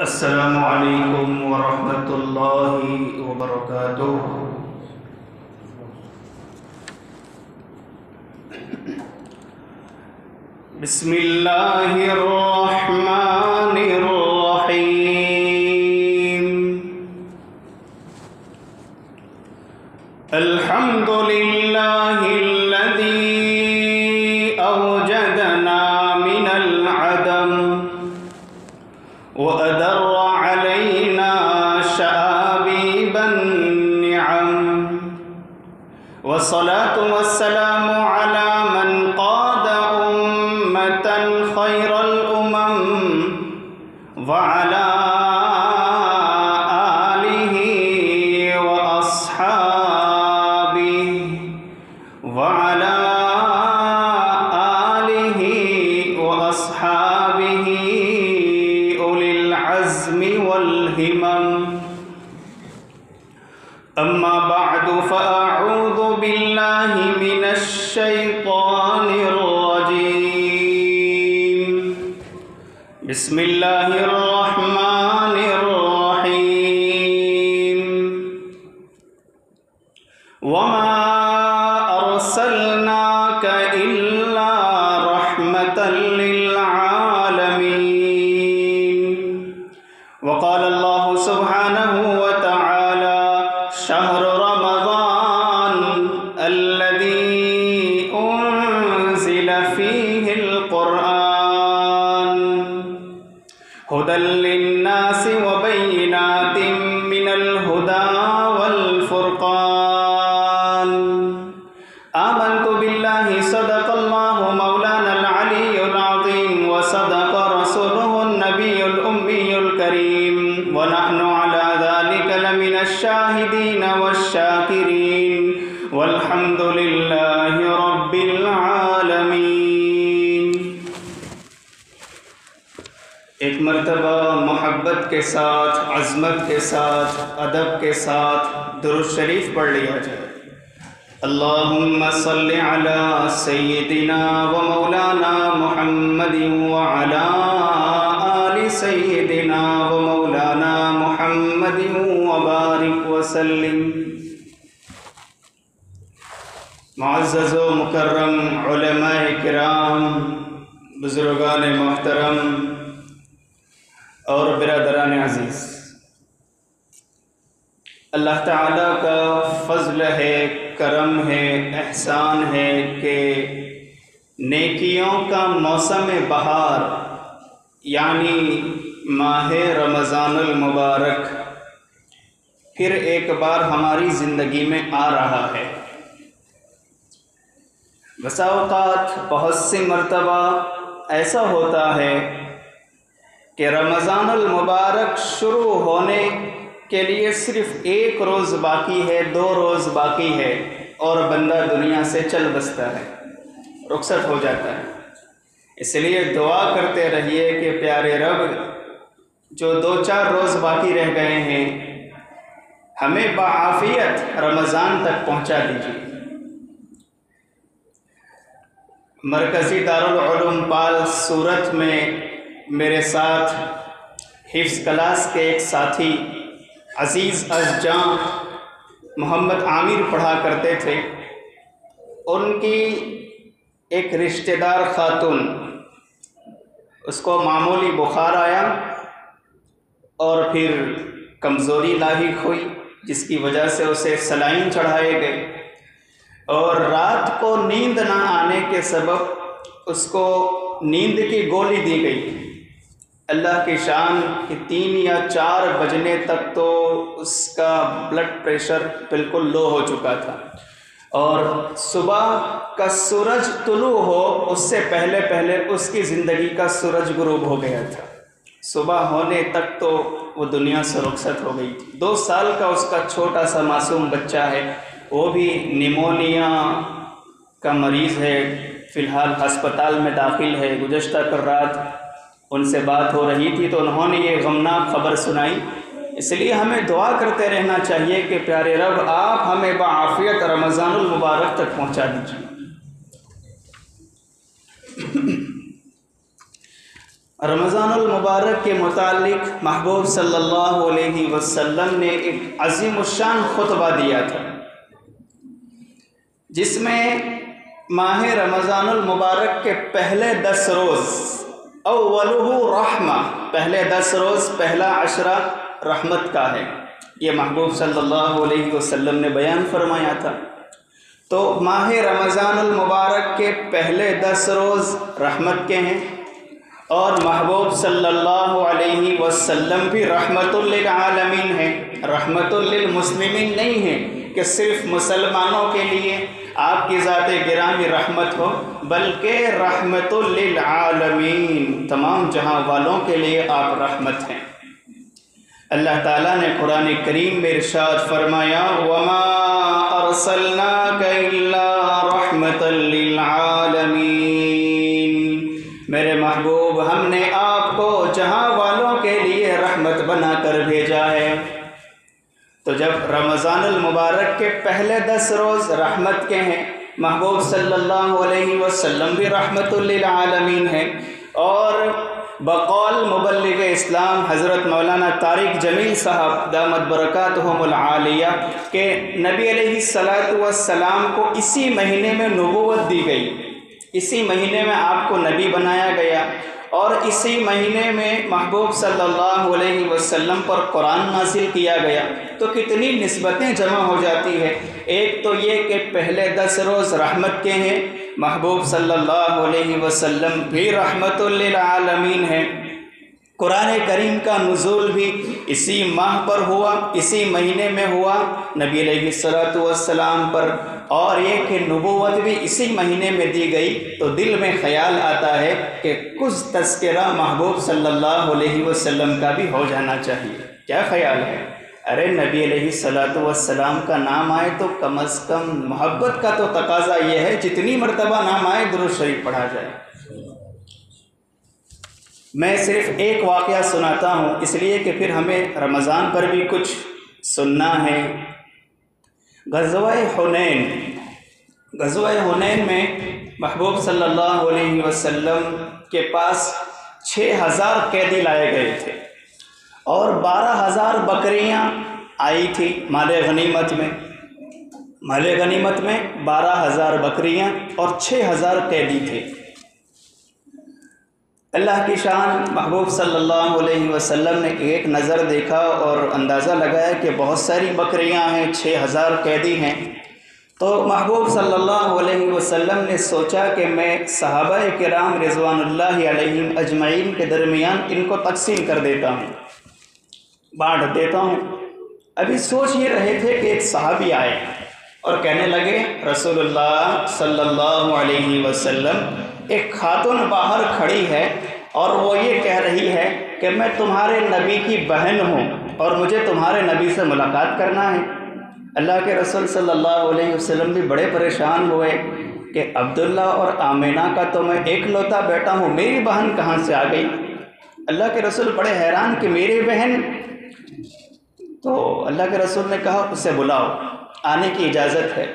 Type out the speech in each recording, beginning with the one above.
السلام علیکم ورحمۃ اللہ وبرکاتہ۔ بسم اللہ الرحمن الرحیم۔ الحمد للہ الذی اوجدنا من العدم وأدر علينا شآبيب النعم، والصلاة والسلام على من قاد أمة خير الأمم وعلى آله وأصحابه وعلى آله وأصحابه والهمم، أما بعد فأعوذ بالله من الشيطان الرجيم، بسم الله الرحمن الرحيم۔ وما أرسلناك إلا رحمة للعالمين، وقال الله سبحانه وتعالى: شهر رمضان الذي أنزل فيه القرآن هدى للناس وبينات من الهدى والفرقان، آمنت بالله صدق الله مولانا العلي العظيم، وصدق رسوله النبي الأمي الكريم، ونحن على ذلك لمن الشاهدين والشاكرين، والحمد لله رب العالمين۔ ایک مرتبہ محبت کے ساتھ، عظمت کے ساتھ، ادب کے ساتھ درود شریف پڑھ لیا جائے۔ اللہم صل علی سیدنا و مولانا محمد وعلی آل سیدنا و مولانا محمد وبارک وسلم۔ معزز و مکرم علماء کرام، بزرگان محترم اور برادران عزیز، اللہ تعالیٰ کا فضل ہے، کرم ہے، احسان ہے کہ نیکیوں کا موسم بہار یعنی ماہ رمضان المبارک پھر ایک بار ہماری زندگی میں آ رہا ہے۔ بسا اوقات بہت سی مرتبہ ایسا ہوتا ہے کہ رمضان المبارک شروع ہونے کے لیے صرف ایک روز باقی ہے، 2 روز باقی ہے، اور بندہ دنیا سے چل بستا ہے، رخصت ہو جاتا ہے۔ اس لیے دعا کرتے رہیے کہ پیارے رب جو 2-4 روز باقی رہ گئے ہیں ہمیں بعافیت رمضان تک پہنچا دیجیے۔ مرکزی دارالعلوم پال سورت میں میرے ساتھ حفظ کلاس کے ایک ساتھی عزیز از جاں محمد عامر پڑھا کرتے تھے۔ ان کی ایک رشتہ دار خاتون، اس کو معمولی بخار آیا اور پھر کمزوری لاحق ہوئی، جس کی وجہ سے اسے سلائن چڑھائے گئے، اور رات کو نیند نہ آنے کے سبب اس کو نیند کی گولی دی گئی۔ اللہ کی شان کہ 3 یا 4 بجنے تک تو اس کا بلڈ پریشر بالکل لو ہو چکا تھا، اور صبح کا سورج طلوع ہو اس سے پہلے اس کی زندگی کا سورج غروب ہو گیا تھا۔ صبح ہونے تک تو وہ دنیا سے رخصت ہو گئی تھی۔ 2 سال کا اس کا چھوٹا سا معصوم بچہ ہے، وہ بھی نیمونیا کا مریض ہے، فی الحال ہسپتال میں داخل ہے۔ گزشتہ کل رات ان سے بات ہو رہی تھی تو انہوں نے یہ غمناک خبر سنائی۔ اس لیے ہمیں دعا کرتے رہنا چاہیے کہ پیارے رب آپ ہمیں بعافیت رمضان المبارک تک پہنچا دیجیے۔ رمضان المبارک کے متعلق محبوب صلی اللہ علیہ وسلم نے ایک عظیم الشان خطبہ دیا تھا، جس میں ماہ رمضان المبارک کے پہلے 10 روز اولہ رحمہ، پہلے 10 روز پہلا عشرہ رحمت کا ہے، یہ محبوب صلی اللہ علیہ وسلم نے بیان فرمایا تھا۔ تو ماہ رمضان المبارک کے پہلے 10 روز رحمت کے ہیں، اور محبوب صلی اللہ علیہ وسلم بھی رحمت للعالمین ہیں، رحمت للمسلمین نہیں ہیں کہ صرف مسلمانوں کے لیے آپ کی ذات گرامی رحمت ہو، بلکہ رحمت للعالمین، تمام جہاں والوں کے لیے آپ رحمت ہیں۔ اللہ تعالیٰ نے قرآن کریم میں ارشاد فرمایا وَمَا أَرْسَلْنَاكَ إِلَّا رَحْمَةً لِّلْعَالَمِينَ، میرے محبوب ہم نے آپ کو جہاں والوں کے لیے رحمت بنا کر بھیجا ہے۔ تو جب رمضان المبارک کے پہلے 10 روز رحمت کے ہیں، محبوب صلی اللہ علیہ وسلم بھی رحمت للعالمین ہیں، اور بقول مبلغ اسلام حضرت مولانا طارق جمیل صاحب دامت برکاتہم العالیہ کہ نبی علیہ السلام کو اسی مہینے میں نبوت دی گئی، اسی مہینے میں آپ کو نبی بنایا گیا، اور اسی مہینے میں محبوب صلی اللہ علیہ وسلم پر قرآن نازل کیا گیا۔ تو کتنی نسبتیں جمع ہو جاتی ہے۔ ایک تو یہ کہ پہلے 10 روز رحمت کے ہیں، محبوب صلی اللہ علیہ وسلم بھی رحمت للعالمین ہیں، قرآن کریم کا نزول بھی اسی ماہ پر ہوا، اسی مہینے میں ہوا نبی علیہ السلام پر، اور یہ کہ نبوت بھی اسی مہینے میں دی گئی۔ تو دل میں خیال آتا ہے کہ کچھ تذکرہ محبوب صلی اللہ علیہ وسلم کا بھی ہو جانا چاہیے۔ کیا خیال ہے؟ ارے نبی علیہ السلام کا نام آئے تو کم از کم محبت کا تو تقاضا یہ ہے جتنی مرتبہ نام آئے درود شریف پڑھا جائے۔ میں صرف ایک واقعہ سناتا ہوں، اس لیے کہ پھر ہمیں رمضان پر بھی کچھ سننا ہے۔ غزوہ حنین، غزوہ حنین میں محبوب صلی اللہ علیہ وسلم کے پاس 6000 قیدی لائے گئے تھے، اور 12000 بکریاں آئی تھی مال غنیمت میں، مال غنیمت میں 12000 بکریاں اور 6000 قیدی تھے۔ اللہ کی شان، محبوب صلی اللہ علیہ وسلم نے ایک نظر دیکھا اور اندازہ لگایا کہ بہت ساری بکریاں ہیں، 6000 قیدی ہیں۔ تو محبوب صلی اللہ علیہ وسلم نے سوچا کہ میں صحابہ کرام رضوان اللہ علیہم اجمعین کے درمیان ان کو تقسیم کر دیتا ہوں، بانٹ دیتا ہوں۔ ابھی سوچ یہ رہے تھے کہ ایک صحابی آئے اور کہنے لگے رسول اللہ صلی اللہ علیہ وسلم، ایک خاتون باہر کھڑی ہے اور وہ یہ کہہ رہی ہے کہ میں تمہارے نبی کی بہن ہوں اور مجھے تمہارے نبی سے ملاقات کرنا ہے۔ اللہ کے رسول صلی اللہ علیہ وسلم بھی بڑے پریشان ہوئے کہ عبداللہ اور آمینہ کا تو میں ایک لوتا بیٹا ہوں، میری بہن کہاں سے آ گئی؟ اللہ کے رسول بڑے حیران کہ میری بہن؟ تو اللہ کے رسول نے کہا اسے بلاؤ، آنے کی اجازت ہے۔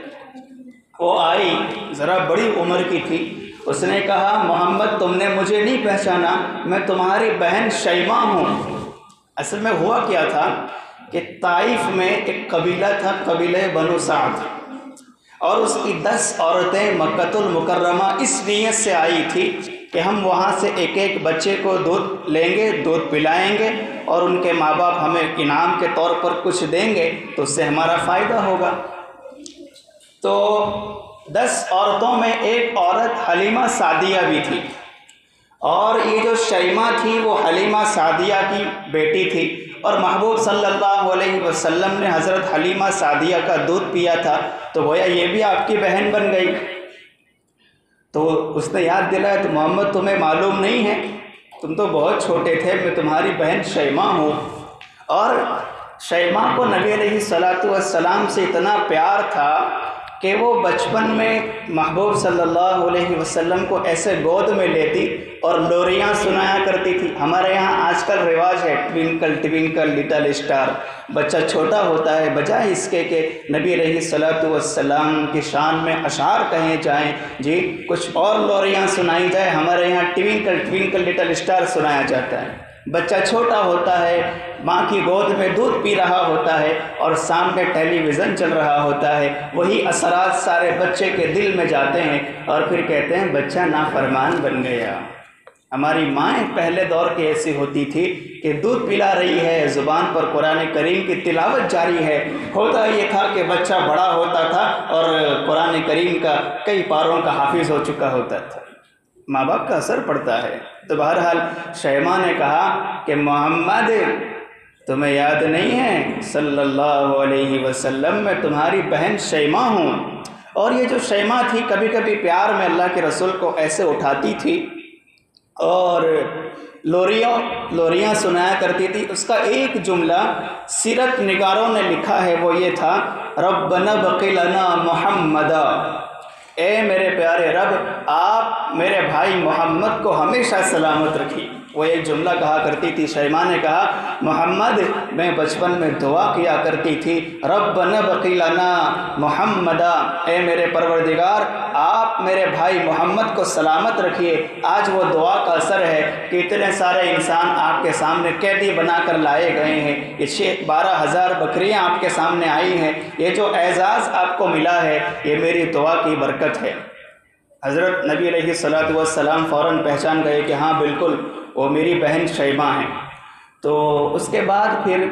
وہ آئی، ذرا بڑی عمر کی تھی۔ اس نے کہا محمد تم نے مجھے نہیں پہچانا، میں تمہاری بہن شیمہ ہوں۔ اصل میں ہوا کیا تھا کہ طائف میں ایک قبیلہ تھا، قبیلہ بنو سعد، اور اس کی 10 عورتیں مکۃ المکرمہ اس نیت سے آئی تھی کہ ہم وہاں سے ایک ایک بچے کو دودھ لیں گے، دودھ پلائیں گے، اور ان کے ماں باپ ہمیں انعام کے طور پر کچھ دیں گے تو اس سے ہمارا فائدہ ہوگا۔ تو 10 عورتوں میں ایک عورت حلیمہ سعدیہ بھی تھی، اور یہ جو شیمہ تھی وہ حلیمہ سعدیہ کی بیٹی تھی، اور محبوب صلی اللہ علیہ وسلم نے حضرت حلیمہ سعدیہ کا دودھ پیا تھا، تو گویا یہ بھی آپ کی بہن بن گئی۔ تو اس نے یاد دلایا تو محمد تمہیں معلوم نہیں ہے، تم تو بہت چھوٹے تھے، میں تمہاری بہن شیمہ ہوں۔ اور شیمہ کو نبی علیہ السلام سے اتنا پیار تھا کہ وہ بچپن میں محبوب صلی اللہ علیہ وسلم کو ایسے گود میں لیتی اور لوریاں سنایا کرتی تھی۔ ہمارے یہاں آج کل رواج ہے ٹوینکل ٹوینکل لٹل اسٹار، بچہ چھوٹا ہوتا ہے، بجائے اس کے کہ نبی علیہ الصلوۃ والسلام کی شان میں اشعار کہیں جائیں، جی کچھ اور لوریاں سنائی جائے، ہمارے یہاں ٹوینکل ٹوینکل لٹل اسٹار سنایا جاتا ہے۔ بچہ چھوٹا ہوتا ہے، ماں کی گود میں دودھ پی رہا ہوتا ہے اور سامنے ٹیلی ویژن چل رہا ہوتا ہے، وہی اثرات سارے بچے کے دل میں جاتے ہیں اور پھر کہتے ہیں بچہ نافرمان بن گیا۔ ہماری مائیں پہلے دور کی ایسی ہوتی تھی کہ دودھ پلا رہی ہے، زبان پر قرآن کریم کی تلاوت جاری ہے، ہوتا یہ تھا کہ بچہ بڑا ہوتا تھا اور قرآن کریم کا کئی پاروں کا حافظ ہو چکا ہوتا تھا۔ ماں باپ کا اثر پڑتا ہے۔ تو بہرحال شیماء نے کہا کہ محمد تمہیں یاد نہیں ہے صلی اللہ علیہ وسلم، میں تمہاری بہن شیماء ہوں۔ اور یہ جو شیماء تھی کبھی کبھی پیار میں اللہ کے رسول کو ایسے اٹھاتی تھی اور لوریاں سنایا کرتی تھی۔ اس کا ایک جملہ سیرت نگاروں نے لکھا ہے، وہ یہ تھا ربنا بقی لنا محمدا، اے میرے پیارے رب آپ میرے بھائی محمد کو ہمیشہ سلامت رکھیے۔ وہ ایک جملہ کہا کرتی تھی، شیماء نے کہا محمد میں بچپن میں دعا کیا کرتی تھی ربنا بقی لنا محمدا، اے میرے پروردگار آپ میرے بھائی محمد کو سلامت رکھیے۔ آج وہ دعا کا اثر ہے کہ اتنے سارے انسان آپ کے سامنے قیدی بنا کر لائے گئے ہیں، یہ 12,000 بکریاں آپ کے سامنے آئی ہیں، یہ جو اعزاز آپ کو ملا ہے یہ میری دعا کی برکت ہے۔ حضرت نبی علیہ الصلوۃ والسلام فوراً پہچان گئے کہ ہاں بالکل وہ میری بہن شیماء ہیں۔ تو اس کے بعد پھر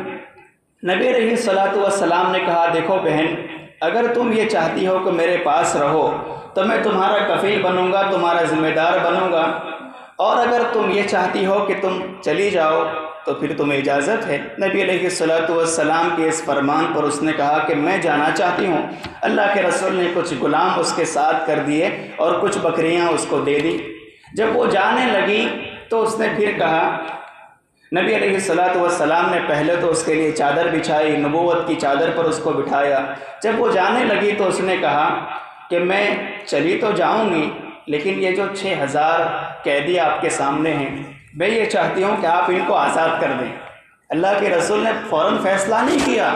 نبی علیہ الصلوۃ والسلام نے کہا دیکھو بہن، اگر تم یہ چاہتی ہو کہ میرے پاس رہو تو میں تمہارا کفیل بنوں گا، تمہارا ذمہ دار بنوں گا، اور اگر تم یہ چاہتی ہو کہ تم چلی جاؤ تو پھر تمہیں اجازت ہے۔ نبی علیہ الصلوۃ والسلام کے اس فرمان پر اس نے کہا کہ میں جانا چاہتی ہوں۔ اللہ کے رسول نے کچھ غلام اس کے ساتھ کر دیے اور کچھ بکریاں اس کو دے دی۔ جب وہ جانے لگی تو اس نے پھر کہا، نبی علیہ الصلوۃ والسلام نے پہلے تو اس کے لیے چادر بچھائی، نبوت کی چادر پر اس کو بٹھایا۔ جب وہ جانے لگی تو اس نے کہا کہ میں چلی تو جاؤں گی لیکن یہ جو 6,000 قیدی آپ کے سامنے ہیں، میں یہ چاہتی ہوں کہ آپ ان کو آزاد کر دیں۔ اللہ کے رسول نے فوراً فیصلہ نہیں کیا،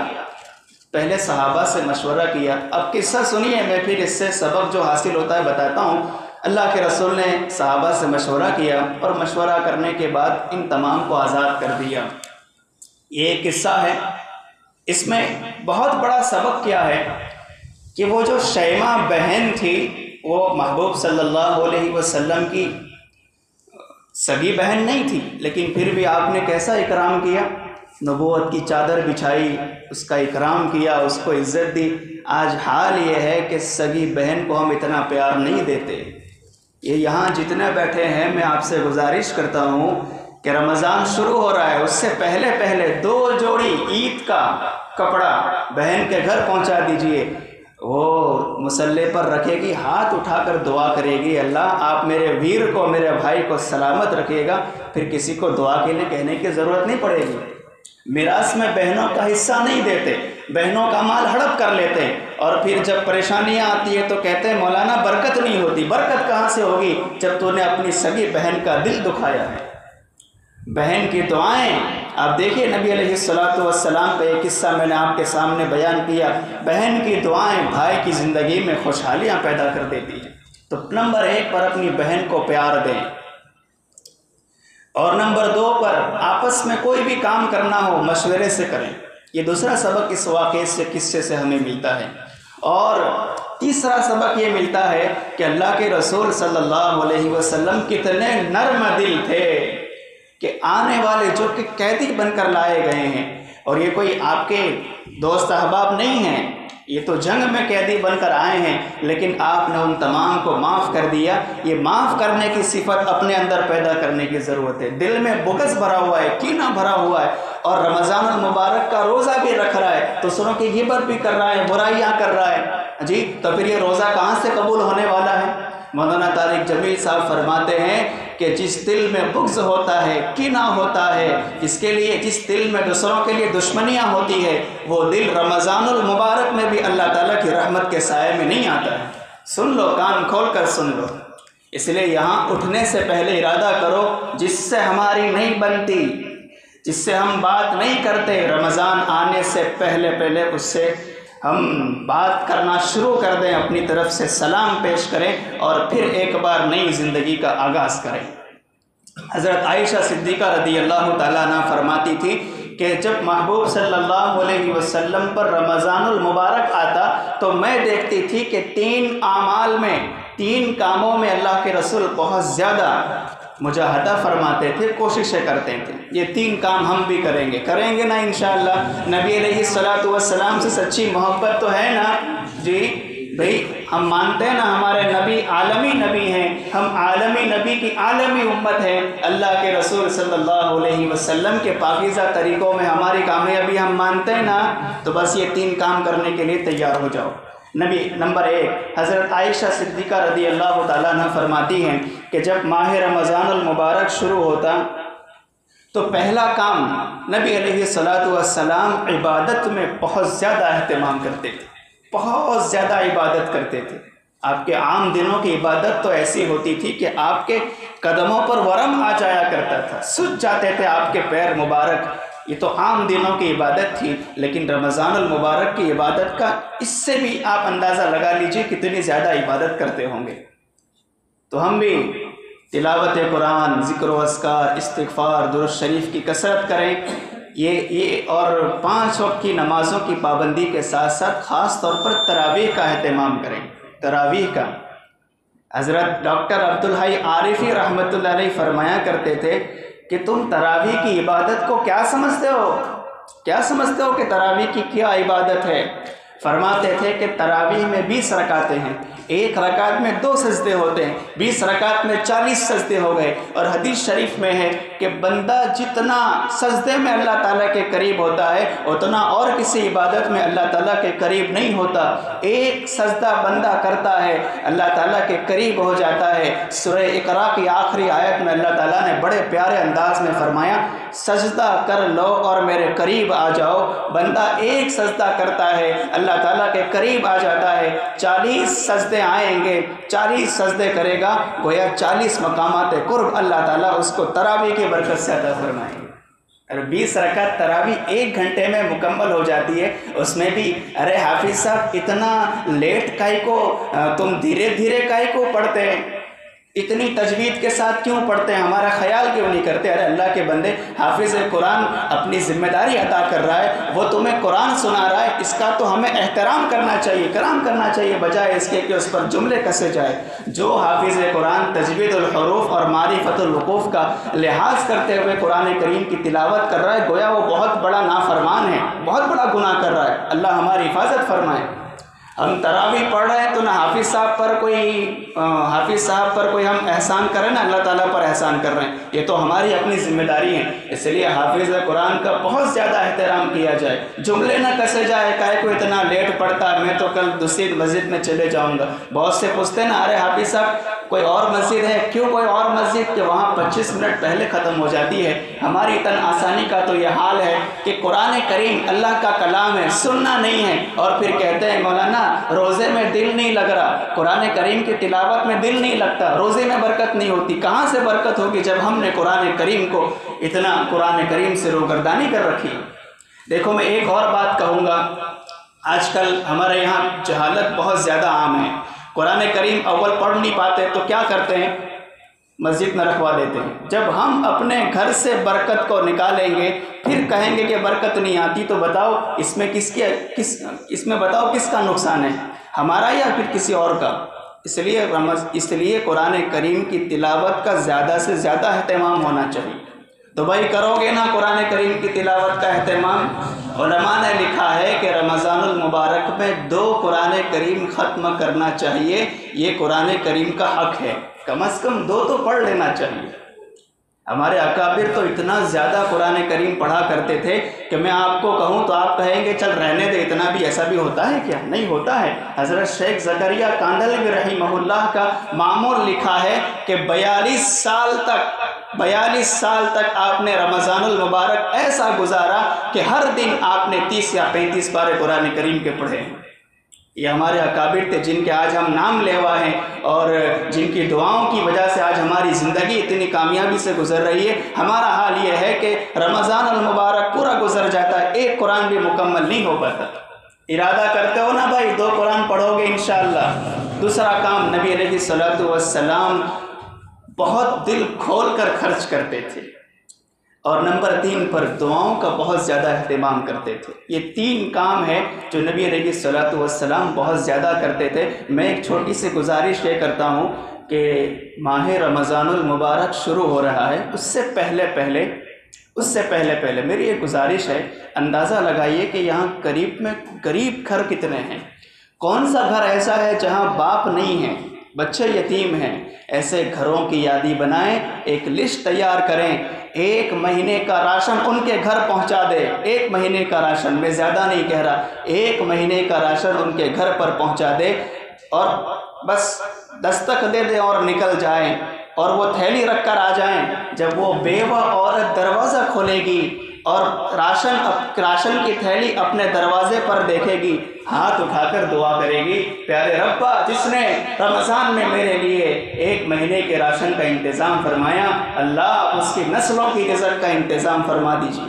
پہلے صحابہ سے مشورہ کیا۔ اب قصہ سنیے، میں پھر اس سے سبق جو حاصل ہوتا ہے بتاتا ہوں۔ اللہ کے رسول نے صحابہ سے مشورہ کیا اور مشورہ کرنے کے بعد ان تمام کو آزاد کر دیا۔ یہ ایک قصہ ہے، اس میں بہت بڑا سبق کیا ہے کہ وہ جو شیماء بہن تھی وہ محبوب صلی اللہ علیہ وسلم کی سگی بہن نہیں تھی، لیکن پھر بھی آپ نے کیسا اکرام کیا، نبوت کی چادر بچھائی، اس کا اکرام کیا، اس کو عزت دی۔ آج حال یہ ہے کہ سگی بہن کو ہم اتنا پیار نہیں دیتے۔ یہ یہاں جتنے بیٹھے ہیں میں آپ سے گزارش کرتا ہوں کہ رمضان شروع ہو رہا ہے، اس سے پہلے 2 جوڑی عید کا کپڑا بہن کے گھر پہنچا دیجئے۔ وہ مصلے پر رکھے گی، ہاتھ اٹھا کر دعا کرے گی اللہ آپ میرے ویر کو، میرے بھائی کو سلامت رکھے گا، پھر کسی کو دعا کے لیے کہنے کی ضرورت نہیں پڑے گی۔ میراث میں بہنوں کا حصہ نہیں دیتے، بہنوں کا مال ہڑپ کر لیتے ہیں، اور پھر جب پریشانیاں آتی ہے تو کہتے ہیں مولانا برکت نہیں ہوتی۔ برکت کہاں سے ہوگی جب تو نے اپنی سگی بہن کا دل دکھایا ہے۔ بہن کی دعائیں آپ دیکھیے، نبی علیہ الصلوۃ والسلام کا ایک قصہ میں نے آپ کے سامنے بیان کیا، بہن کی دعائیں بھائی کی زندگی میں خوشحالیاں پیدا کر دیتی ہیں۔ تو نمبر 1 پر اپنی بہن کو پیار دیں، اور نمبر 2 پر آپس میں کوئی بھی کام کرنا ہو مشورے سے کریں۔ یہ دوسرا سبق اس واقعے سے، قصے سے ہمیں ملتا ہے۔ اور تیسرا سبق یہ ملتا ہے کہ اللہ کے رسول صلی اللہ علیہ وسلم کتنے نرم دل تھے کہ آنے والے جو کہ قیدی بن کر لائے گئے ہیں، اور یہ کوئی آپ کے دوست احباب نہیں ہیں، یہ تو جنگ میں قیدی بن کر آئے ہیں، لیکن آپ نے ان تمام کو معاف کر دیا۔ یہ معاف کرنے کی صفت اپنے اندر پیدا کرنے کی ضرورت ہے۔ دل میں بغض بھرا ہوا ہے، کینہ بھرا ہوا ہے، اور رمضان المبارک کا روزہ بھی رکھ رہا ہے، دوسروں کی غیبت بھی کر رہا ہے، برائیاں کر رہا ہے جی، تو پھر یہ روزہ کہاں سے قبول ہونے والا ہے؟ مولانا طارق جمیل صاحب فرماتے ہیں کہ جس دل میں بغض ہوتا ہے، کینہ ہوتا ہے، جس دل میں دوسروں کے لیے دشمنیاں ہوتی ہے، وہ دل رمضان المبارک میں بھی اللہ تعالیٰ کی رحمت کے سائے میں نہیں آتا ہے۔ سن لو، کان کھول کر سن لو۔ اس لیے یہاں اٹھنے سے پہلے ارادہ کرو، جس سے ہماری نہیں بنتی جس سے ہم بات نہیں کرتے، رمضان آنے سے پہلے اس سے ہم بات کرنا شروع کر دیں، اپنی طرف سے سلام پیش کریں اور پھر ایک بار نئی زندگی کا آغاز کریں۔ حضرت عائشہ صدیقہ رضی اللہ تعالیٰ عنہ فرماتی تھی کہ جب محبوب صلی اللہ علیہ وسلم پر رمضان المبارک آتا تو میں دیکھتی تھی کہ 3 اعمال میں، 3 کاموں میں اللہ کے رسول بہت زیادہ مجاہدہ فرماتے تھے، کوششیں کرتے تھے۔ یہ 3 کام ہم بھی کریں گے نا انشاءاللہ۔ نبی علیہ السلام سے سچی محبت تو ہے نا جی بھئی؟ ہم مانتے ہیں نا ہمارے نبی عالمی نبی ہیں، ہم عالمی نبی کی عالمی امت ہے۔ اللہ کے رسول صلی اللہ علیہ وسلم کے پاکیزہ طریقوں میں ہماری کامیابی ہم مانتے ہیں نا، تو بس یہ 3 کام کرنے کے لیے تیار ہو جاؤ۔ نمبر 1، حضرت عائشہ صدیقہ رضی اللہ تعالیٰ عنہ فرماتی ہیں کہ جب ماہ رمضان المبارک شروع ہوتا تو پہلا کام نبی علیہ السلام عبادت میں بہت زیادہ اہتمام کرتے تھے، بہت زیادہ عبادت کرتے تھے۔ آپ کے عام دنوں کی عبادت تو ایسی ہوتی تھی کہ آپ کے قدموں پر ورم آ جایا کرتا تھا، سج جاتے تھے آپ کے پیر مبارک۔ یہ تو عام دنوں کی عبادت تھی، لیکن رمضان المبارک کی عبادت کا اس سے بھی آپ اندازہ لگا لیجئے کتنی زیادہ عبادت کرتے ہوں گے۔ تو ہم بھی تلاوت قرآن، ذکر و اذکار، استغفار، درود شریف کی کثرت کریں، یہ اور 5 وقت کی نمازوں کی پابندی کے ساتھ ساتھ خاص طور پر تراویح کا اہتمام کریں۔ تراویح کا حضرت ڈاکٹر عبدالحی عارفی رحمۃ اللہ علیہ فرمایا کرتے تھے کہ تم تراویح کی عبادت کو کیا سمجھتے ہو کہ تراویح کی کیا عبادت ہے؟ فرماتے تھے کہ تراویح میں 20 رکعتیں ہیں، 1 رکعت میں 2 سجدے ہوتے ہیں، 20 رکعت میں 40 سجدے ہو گئے۔ اور حدیث شریف میں ہے کہ بندہ جتنا سجدے میں اللہ تعالیٰ کے قریب ہوتا ہے اتنا اور کسی عبادت میں اللہ تعالیٰ کے قریب نہیں ہوتا۔ 1 سجدہ بندہ کرتا ہے اللہ تعالیٰ کے قریب ہو جاتا ہے۔ سورہ اقرا کی آخری آیت میں اللہ تعالیٰ نے بڑے پیارے انداز میں فرمایا، سجدہ کر لو اور میرے قریب آ جاؤ۔ بندہ 1 سجدہ کرتا ہے اللہ تعالیٰ کے قریب آ جاتا ہے، 40 سجدے آئیں گے، 40 سجدے کرے گا، گویا 40 مقامات قرب اللہ تعالیٰ اس کو تراویح کی برکت سے عطا فرمائیں گے۔ اور 20 رکعت تراویح 1 گھنٹے میں مکمل ہو جاتی ہے، اس میں بھی ارے حافظ صاحب اتنا لیٹ کائی کو، تم دھیرے دھیرے کائی کو پڑھتے ہیں، اتنی تجوید کے ساتھ کیوں پڑھتے ہیں، ہمارا خیال کیوں نہیں کرتے؟ ارے اللہ کے بندے، حافظ قرآن اپنی ذمہ داری ادا کر رہا ہے، وہ تمہیں قرآن سنا رہا ہے، اس کا تو ہمیں احترام کرنا چاہیے، کرام کرنا چاہیے، بجائے اس کے کہ اس پر جملے کسے جائے۔ جو حافظ قرآن تجوید الحروف اور معرفت الوقوف کا لحاظ کرتے ہوئے قرآن کریم کی تلاوت کر رہا ہے، گویا وہ بہت بڑا نافرمان ہے، بہت بڑا گناہ کر رہا ہے۔ اللہ ہماری حفاظت فرمائے۔ ہم تراویح پڑھ رہے ہیں تو نہ حافظ صاحب پر کوئی ہم احسان کریں، نہ اللہ تعالیٰ پر احسان کر رہے ہیں، یہ تو ہماری اپنی ذمہ داری ہے۔ اس لیے حافظ قرآن کا بہت زیادہ احترام کیا جائے، جملے نہ کسے جائے، کائے کو اتنا لیٹ پڑھتا ہے، میں تو کل دوسری مسجد میں چلے جاؤں گا۔ بہت سے پوچھتے ہیں نا، ارے حافظ صاحب کوئی اور مسجد ہے؟ کیوں کوئی اور مسجد؟ کہ وہاں 25 منٹ پہلے ختم ہو جاتی ہے۔ ہماری تن آسانی کا تو یہ حال ہے کہ قرآن کریم اللہ کا کلام ہے، سننا نہیں ہے، اور پھر کہتے ہیں مولانا روزے میں دل نہیں لگ رہا، قرآن کریم کی تلاوت میں دل نہیں لگتا، روزے میں برکت نہیں ہوتی۔ کہاں سے برکت ہوگی جب ہم نے قرآن کریم کو اتنا قرآن کریم سے روگردانی کر رکھی؟ دیکھو میں ایک اور بات کہوں گا، آج کل ہمارے یہاں جہالت بہت زیادہ عام ہے۔ قرآن کریم اول پڑھ نہیں پاتے تو کیا کرتے ہیں؟ مسجد میں رکھوا دیتے ہیں۔ جب ہم اپنے گھر سے برکت کو نکالیں گے پھر کہیں گے کہ برکت نہیں آتی، تو بتاؤ اس میں کس کا نقصان ہے، ہمارا یا پھر کسی اور کا؟ اس لیے قرآن کریم کی تلاوت کا زیادہ سے زیادہ اہتمام ہونا چاہیے۔ تو بھائی کرو گے نا قرآن کریم کی تلاوت کا اہتمام؟ علماء نے لکھا ہے کہ رمضان المبارک میں 2 قرآن کریم ختم کرنا چاہیے، یہ قرآن کریم کا حق ہے، کم از کم 2 تو پڑھ لینا چاہیے۔ ہمارے اکابر تو اتنا زیادہ قرآن کریم پڑھا کرتے تھے کہ میں آپ کو کہوں تو آپ کہیں گے چل رہنے دے، اتنا بھی ایسا بھی ہوتا ہے کیا؟ نہیں ہوتا ہے۔ حضرت شیخ زکریا کاندھلوی رحمہ اللہ کا معمول لکھا ہے کہ 42 سال تک آپ نے رمضان المبارک ایسا گزارا کہ ہر دن آپ نے 30 یا 35 پارے قرآن کریم کے پڑھے ہیں۔ یہ ہمارے اکابر تھے جن کے آج ہم نام لیوا ہیں اور جن کی دعاؤں کی وجہ سے آج ہماری زندگی اتنی کامیابی سے گزر رہی ہے۔ ہمارا حال یہ ہے کہ رمضان المبارک پورا گزر جاتا ہے، ایک قرآن بھی مکمل نہیں ہو پاتا۔ ارادہ کرتے ہو نا بھائی 2 قرآن پڑھو گے انشاءاللہ۔ دوسرا کام، نبی علیہ الصلوۃ والسلام بہت دل کھول کر خرچ کرتے تھے، اور نمبر 3 پر دعاؤں کا بہت زیادہ اہتمام کرتے تھے۔ یہ 3 کام ہیں جو نبی علیہ الصلوۃ والسلام بہت زیادہ کرتے تھے۔ میں ایک چھوٹی سی گزارش یہ کرتا ہوں کہ ماہ رمضان المبارک شروع ہو رہا ہے، اس سے پہلے پہلے میری ایک گزارش ہے، اندازہ لگائیے کہ یہاں قریب میں قریب گھر کتنے ہیں۔ کون سا گھر ایسا ہے جہاں باپ نہیں ہے، بچے یتیم ہیں؟ ایسے گھروں کی یادی بنائیں، ایک لسٹ تیار کریں، 1 مہینے کا راشن ان کے گھر پہنچا دے۔ 1 مہینے کا راشن، میں زیادہ نہیں کہہ رہا، 1 مہینے کا راشن ان کے گھر پر پہنچا دے، اور بس دستک دے دے اور نکل جائیں، اور وہ تھیلی رکھ کر آ جائیں۔ جب وہ بیوہ عورت دروازہ کھولے گی اور راشن کی تھیلی اپنے دروازے پر دیکھے گی، ہاتھ اٹھا کر دعا کرے گی، پیارے ربا جس نے رمضان میں میرے لیے 1 مہینے کے راشن کا انتظام فرمایا، اللہ اس کی نسلوں کی رزق کا انتظام فرما دیجیے۔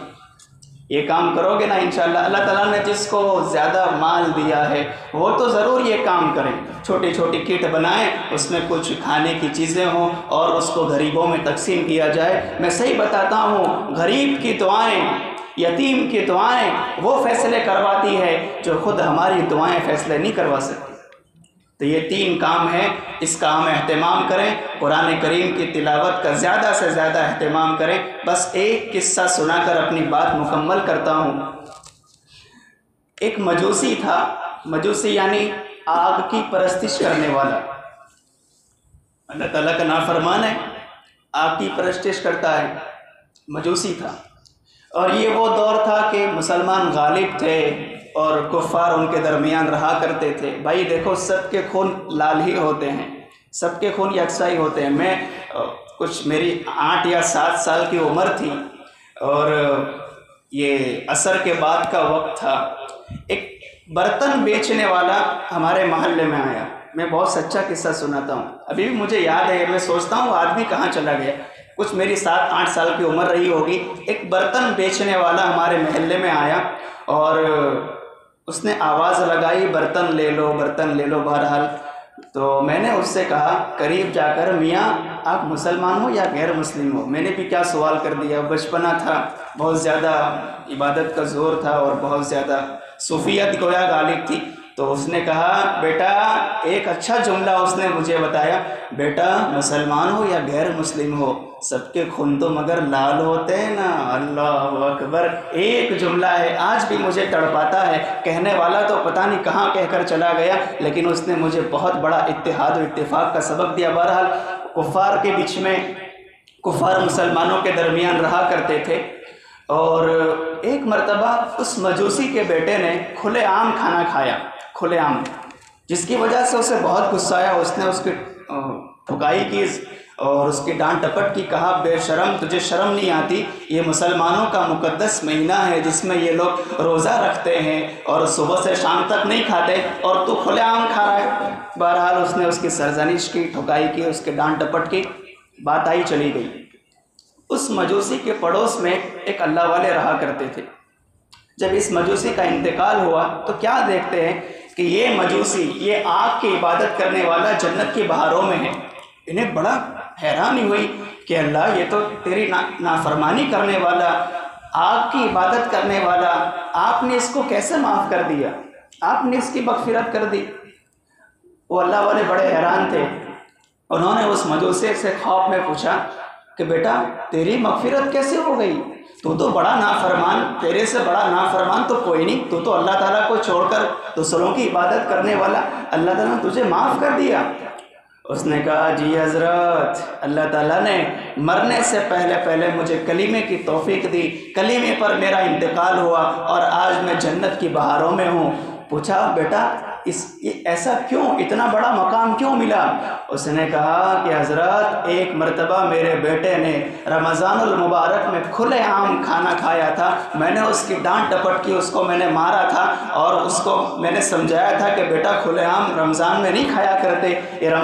یہ کام کرو گے نا انشاءاللہ۔ اللہ تعالیٰ نے جس کو زیادہ مال دیا ہے وہ تو ضرور یہ کام کریں، چھوٹی چھوٹی کٹ بنائیں، اس میں کچھ کھانے کی چیزیں ہوں اور اس کو غریبوں میں تقسیم کیا جائے۔ میں صحیح بتاتا ہوں، غریب کی دعائیں، یتیم کی دعائیں وہ فیصلے کرواتی ہے جو خود ہماری دعائیں فیصلے نہیں کروا سکتی۔ تو یہ 3 کام ہیں، اس کا ہم اہتمام کریں، قرآن کریم کی تلاوت کا زیادہ سے زیادہ اہتمام کریں۔ بس ایک قصہ سنا کر اپنی بات مکمل کرتا ہوں۔ ایک مجوسی تھا، مجوسی یعنی آگ کی پرستش کرنے والا، اللہ تعالیٰ کا نافرمان ہے، آگ کی پرستش کرتا ہے، مجوسی تھا۔ اور یہ وہ دور تھا کہ مسلمان غالب تھے اور کفار ان کے درمیان رہا کرتے تھے۔ بھائی دیکھو، سب کے خون لال ہی ہوتے ہیں، سب کے خون یکساں ہی ہوتے ہیں۔ میں میری 8 یا 7 سال کی عمر تھی، اور یہ عصر کے بعد کا وقت تھا۔ ایک برتن بیچنے والا ہمارے محلے میں آیا، میں بہت سچا قصہ سناتا ہوں، ابھی بھی مجھے یاد ہے، میں سوچتا ہوں آدمی کہاں چلا گیا، کچھ میری 7-8 سال کی عمر رہی ہوگی۔ ایک برتن بیچنے والا ہمارے محلے میں آیا اور اس نے آواز لگائی، برتن لے لو، برتن لے لو۔ بہرحال تو میں نے اس سے کہا قریب جا کر، میاں آپ مسلمان ہو یا غیر مسلم ہو؟ میں نے بھی کیا سوال کر دیا، بچپنا تھا، بہت زیادہ عبادت کا زور تھا اور بہت زیادہ صوفیت گویا غالب تھی۔ تو اس نے کہا بیٹا، ایک اچھا جملہ اس نے مجھے بتایا، بیٹا مسلمان ہو یا غیر مسلم ہو، سب کے خون تو مگر لال ہوتے ہیں نا۔ اللہ اکبر، ایک جملہ ہے، آج بھی مجھے تڑپاتا ہے۔ کہنے والا تو پتہ نہیں کہاں کہہ کر چلا گیا، لیکن اس نے مجھے بہت بڑا اتحاد و اتفاق کا سبق دیا۔ بہرحال کفار کے بیچ میں، کفار مسلمانوں کے درمیان رہا کرتے تھے، اور ایک مرتبہ اس مجوسی کے بیٹے نے کھلے عام کھانا کھایا، کھلے عام، جس کی وجہ سے اسے بہت غصہ آیا۔ اس نے اس کی ٹھکائی کی اور اس کی ڈانٹ ٹپٹ کی، کہا بے شرم، تجھے شرم نہیں آتی؟ یہ مسلمانوں کا مقدس مہینہ ہے جس میں یہ لوگ روزہ رکھتے ہیں اور صبح سے شام تک نہیں کھاتے، اور تو کھلے عام کھا رہا ہے۔ بہرحال اس نے اس کی سرزنش کی، ٹھکائی کی، اس کے ڈانٹ ٹپٹ کی، بات آئی چلی گئی۔ اس مجوسی کے پڑوس میں ایک اللہ والے رہا کرتے تھے۔ جب اس مجوسی کا انتقال ہوا تو کیا دیکھتے ہیں کہ یہ مجوسی، یہ آگ کی عبادت کرنے والا جنت کی بہاروں میں ہے۔ انہیں بڑا حیرانی ہوئی کہ اللہ، یہ تو تیری نافرمانی کرنے والا، آگ کی عبادت کرنے والا، آپ نے اس کو کیسے معاف کر دیا؟ آپ نے اس کی مغفرت کر دی۔ وہ اللہ والے بڑے حیران تھے۔ انہوں نے اس مجوسی سے خواب میں پوچھا کہ بیٹا تیری مغفرت کیسے ہو گئی؟ تو بڑا نافرمان، تیرے سے بڑا نافرمان تو کوئی نہیں، تو اللہ تعالیٰ کو چھوڑ کر دوسروں کی عبادت کرنے والا، اللہ تعالیٰ نے تجھے معاف کر دیا۔ اس نے کہا جی حضرت، اللہ تعالیٰ نے مرنے سے پہلے مجھے کلمے کی توفیق دی، کلمے پر میرا انتقال ہوا اور آج میں جنت کی بہاروں میں ہوں۔ پوچھا بیٹا ایسا کیوں، اتنا بڑا مقام کیوں ملا؟ اس نے کہا کہ حضرت ایک مرتبہ میرے بیٹے نے رمضان المبارک میں کھلے عام کھانا کھایا تھا، میں نے اس کی ڈانٹ ڈپٹ کی، اس کو میں نے مارا تھا اور اس کو میں نے سمجھایا تھا کہ بیٹا کھلے عام رمضان میں نہیں کھایا کرتے، یہ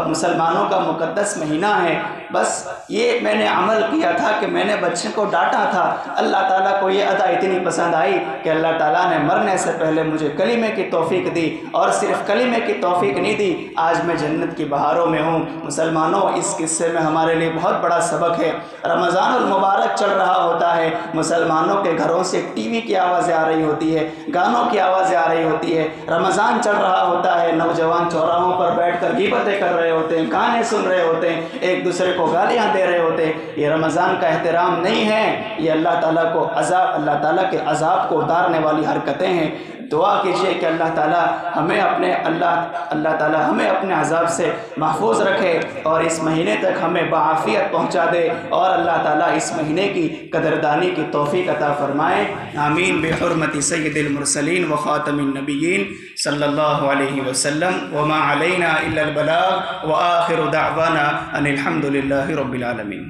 مسلمانوں کا مقدس مہینہ ہے۔ بس یہ میں نے عمل کیا تھا کہ میں نے بچے کو ڈانٹا تھا۔ اللہ تعالیٰ کو یہ ادا اتنی پسند آئی کہ اللہ تعالیٰ نے مرنے سے پہلے مجھے کلمے کی توفیق دی، اور صرف کلمے کی توفیق نہیں دی، آج میں جنت کی بہاروں میں ہوں۔ مسلمانوں، اس قصے میں ہمارے لیے بہت بڑا سبق ہے۔ رمضان المبارک چل رہا ہوتا ہے، مسلمانوں کے گھروں سے ٹی وی کی آوازیں آ رہی ہوتی ہے، گانوں کی آوازیں آ رہی ہوتی ہے، رمضان چل رہا ہوتا ہے، نوجوان چوراہوں پر بیٹھ کر غیبتیں کر رہے ہوتے ہیں، گانے سن رہے ہوتے ہیں، ایک دوسرے کو گالیاں دے رہے ہوتے ہیں۔ یہ رمضان کا احترام نہیں ہے، یہ اللہ تعالیٰ کو اللہ تعالیٰ کے عذاب کو اتارنے والی حرکتیں ہیں۔ دعا کیجئے کہ اللہ تعالیٰ ہمیں اپنے عذاب سے محفوظ رکھے اور اس مہینے تک ہمیں بعافیت پہنچا دے، اور اللہ تعالیٰ اس مہینے کی قدردانی کی توفیق عطا فرمائے۔ آمین بحرمت سید المرسلین و خاتم النبیین صلی اللہ علیہ وسلم، وما علینا الا البلاغ، وآخر دعوانا ان الحمد للہ رب العالمین۔